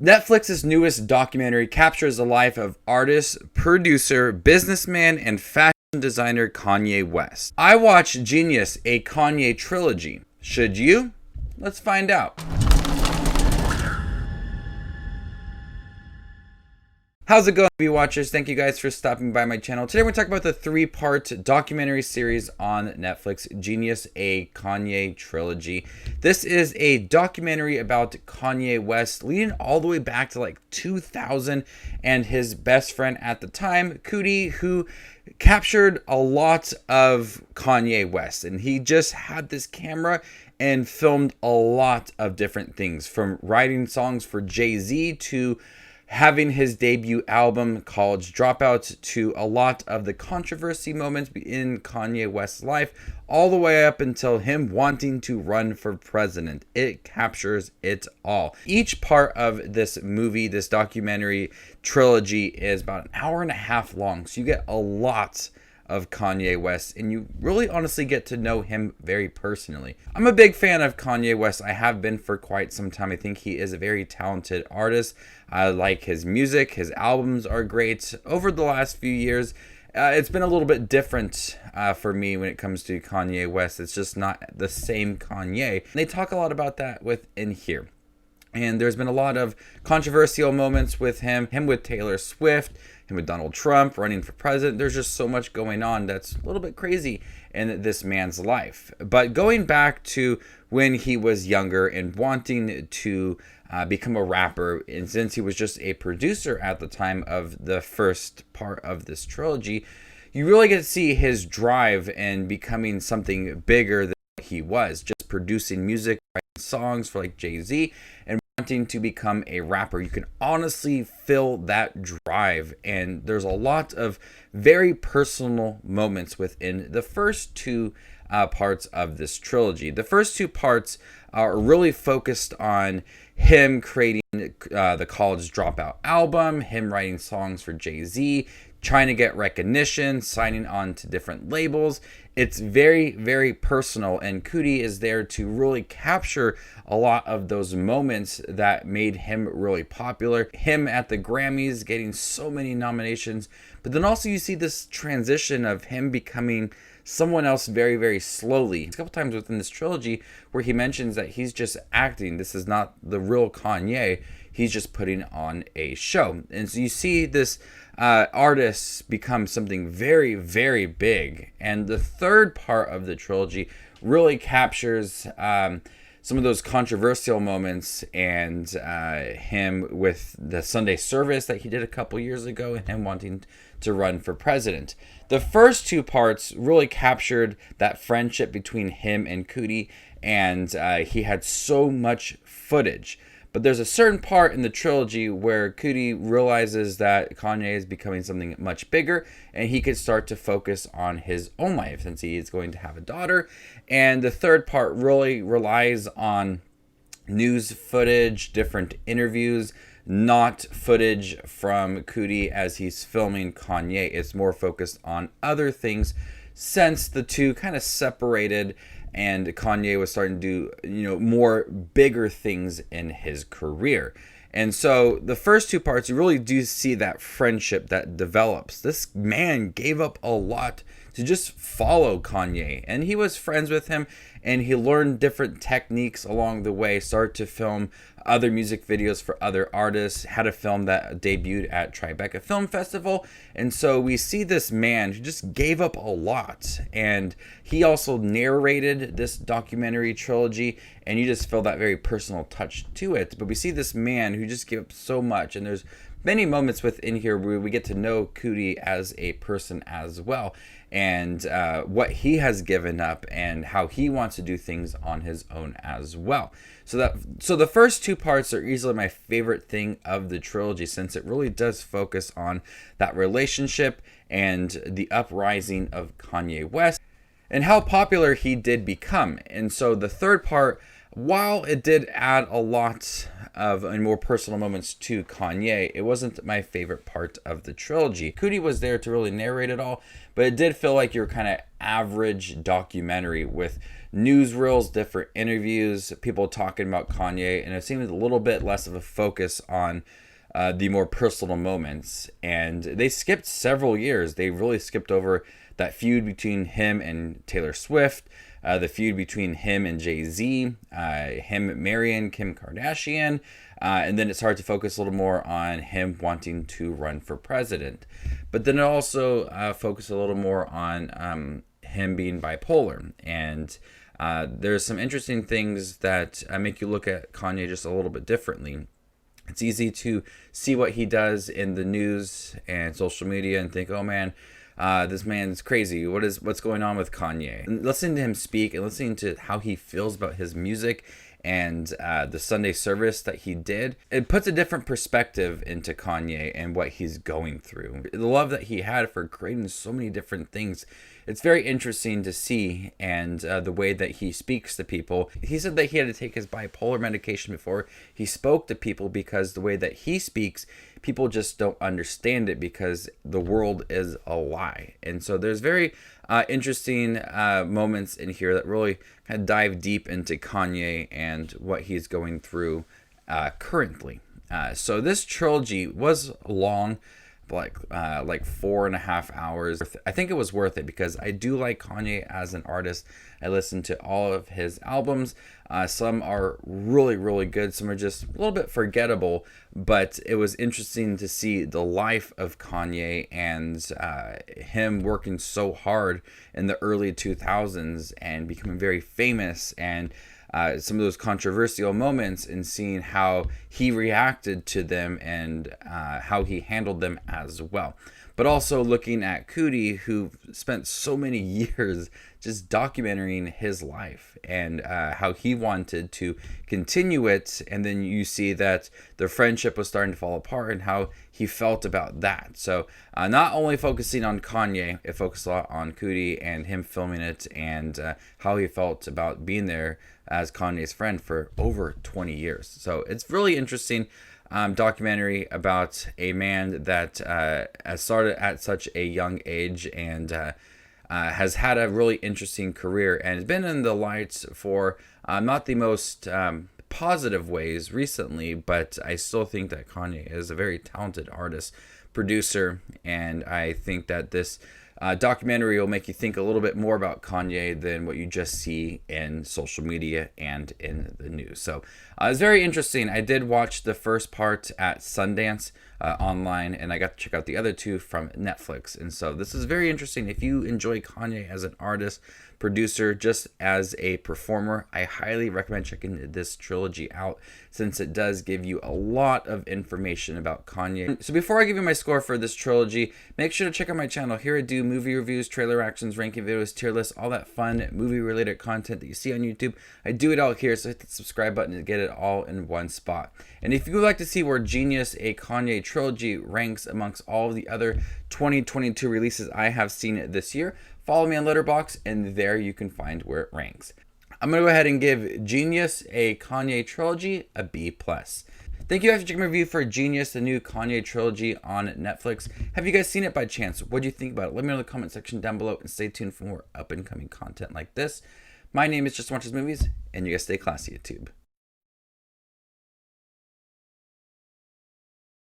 Netflix's newest documentary captures the life of artist, producer, businessman, and fashion designer Kanye West. I watched Jeen-Yuhs, a Kanye Trilogy. Should you? Let's find out. How's it going, movie watchers? Thank you guys for stopping by my channel. Today we're going to talk about the three-part documentary series on Netflix, Jeen-Yuhs, a Kanye Trilogy. This is a documentary about Kanye West leading all the way back to like 2000 and his best friend at the time, Coodie, who captured a lot of Kanye West. And he just had this camera and filmed a lot of different things, from writing songs for Jay-Z to having his debut album, College Dropout, to a lot of the controversy moments in Kanye West's life, all the way up until him wanting to run for president. It captures it all. Each part of this movie, this documentary trilogy, is about an hour and a half long, so you get a lot of Kanye West, and you really honestly get to know him very personally. I'm a big fan of Kanye West. I have been for quite some time. I think he is a very talented artist. I like his music. His albums are great. Over the last few years, it's been a little bit different for me when it comes to Kanye West. It's just not the same Kanye. They talk a lot about that within here. And there's been a lot of controversial moments with him with Taylor Swift, him with Donald Trump running for president. There's just so much going on that's a little bit crazy in this man's life. But going back to when he was younger and wanting to become a rapper, and since he was just a producer at the time of the first part of this trilogy, you really get to see his drive and becoming something bigger than he was, just producing music, writing songs for like Jay-Z, and wanting to become a rapper. You can honestly feel that drive, and there's a lot of very personal moments within the first two parts of this trilogy. The first two parts are really focused on him creating the College Dropout album, him writing songs for Jay-Z, trying to get recognition, signing on to different labels. It's very, very personal, and Coodie is there to really capture a lot of those moments that made him really popular. Him at the Grammys getting so many nominations, but then also you see this transition of him becoming someone else very, very slowly. A couple times within this trilogy where he mentions that he's just acting. This is not the real Kanye. He's just putting on a show. And so you see this artist become something very, very big. And the third part of the trilogy really captures some of those controversial moments, and him with the Sunday service that he did a couple years ago, and him wanting to run for president. The first two parts really captured that friendship between him and Coodie, and he had so much footage. But there's a certain part in the trilogy where Coodie realizes that Kanye is becoming something much bigger, and he could start to focus on his own life since he is going to have a daughter. And the third part really relies on news footage, different interviews, not footage from Coodie as he's filming Kanye. It's more focused on other things since the two kind of separated, and Kanye was starting to do, more bigger things in his career. And so the first two parts, you really do see that friendship that develops. This man gave up a lot to just follow Kanye, and he was friends with him, and he learned different techniques along the way, started to film other music videos for other artists, had a film that debuted at Tribeca Film Festival. And so we see this man who just gave up a lot, and he also narrated this documentary trilogy, and you just feel that very personal touch to it. But we see this man who just gave up so much, and there's many moments within here where we get to know Coodie as a person as well, and what he has given up and how he wants to do things on his own as well. So the first two parts are easily my favorite thing of the trilogy, since it really does focus on that relationship and the uprising of Kanye West and how popular he did become. And so the third part While it did add a lot of and more personal moments to Kanye, it wasn't my favorite part of the trilogy. Coodie was there to really narrate it all, but it did feel like your kind of average documentary with newsreels, different interviews, people talking about Kanye, and it seemed a little bit less of a focus on the more personal moments. And they skipped several years. They really skipped over that feud between him and Taylor Swift, the feud between him and Jay-Z, him marrying Kim Kardashian, and then it started to focus a little more on him wanting to run for president. But then it also focused a little more on him being bipolar. And there's some interesting things that make you look at Kanye just a little bit differently. It's easy to see what he does in the news and social media and think, oh man, this man's crazy. What's going on with Kanye? And listening to him speak and listening to how he feels about his music and the Sunday service that he did, it puts a different perspective into Kanye and what he's going through. The love that he had for creating so many different things. It's very interesting to see, and the way that he speaks to people. He said that he had to take his bipolar medication before he spoke to people because the way that he speaks, people just don't understand it because the world is a lie. And so there's very interesting moments in here that really kind of dive deep into Kanye and what he's going through currently. So this trilogy was long, like 4.5 hours. I think it was worth it because I do like Kanye as an artist. I listened to all of his albums. Some are really, really good. Some are just a little bit forgettable, but it was interesting to see the life of Kanye and him working so hard in the early 2000s and becoming very famous, and some of those controversial moments, and seeing how he reacted to them and how he handled them as well. But also looking at Coodie, who spent so many years just documenting his life and how he wanted to continue it. And then you see that the friendship was starting to fall apart and how he felt about that. So not only focusing on Kanye, it focused a lot on Coodie and him filming it, and how he felt about being there as Kanye's friend for over 20 years. So it's really interesting documentary about a man that started at such a young age and has had a really interesting career and has been in the lights for not the most positive ways recently, but I still think that Kanye is a very talented artist, producer, and I think that this documentary will make you think a little bit more about Kanye than what you just see in social media and in the news. So it's very interesting. I did watch the first part at Sundance online, and I got to check out the other two from Netflix. And so this is very interesting. If you enjoy Kanye as an artist, producer, just as a performer, I highly recommend checking this trilogy out, since it does give you a lot of information about Kanye. So before I give you my score for this trilogy, make sure to check out my channel. Here I do movie reviews, trailer reactions, ranking videos, tier lists, all that fun movie related content that you see on YouTube. I do it all here, so hit the subscribe button to get it all in one spot. And if you would like to see where Jeen-Yuhs, a Kanye trilogy, ranks amongst all of the other 2022 releases I have seen this year, follow me on Letterboxd, and there you can find where it ranks. I'm going to go ahead and give Jeen-Yuhs, a Kanye Trilogy, a B+. Thank you guys for checking my review for Jeen-Yuhs, the new Kanye Trilogy on Netflix. Have you guys seen it by chance? What do you think about it? Let me know in the comment section down below, and stay tuned for more up-and-coming content like this. My name is Just Watches Movies, and you guys stay classy, YouTube.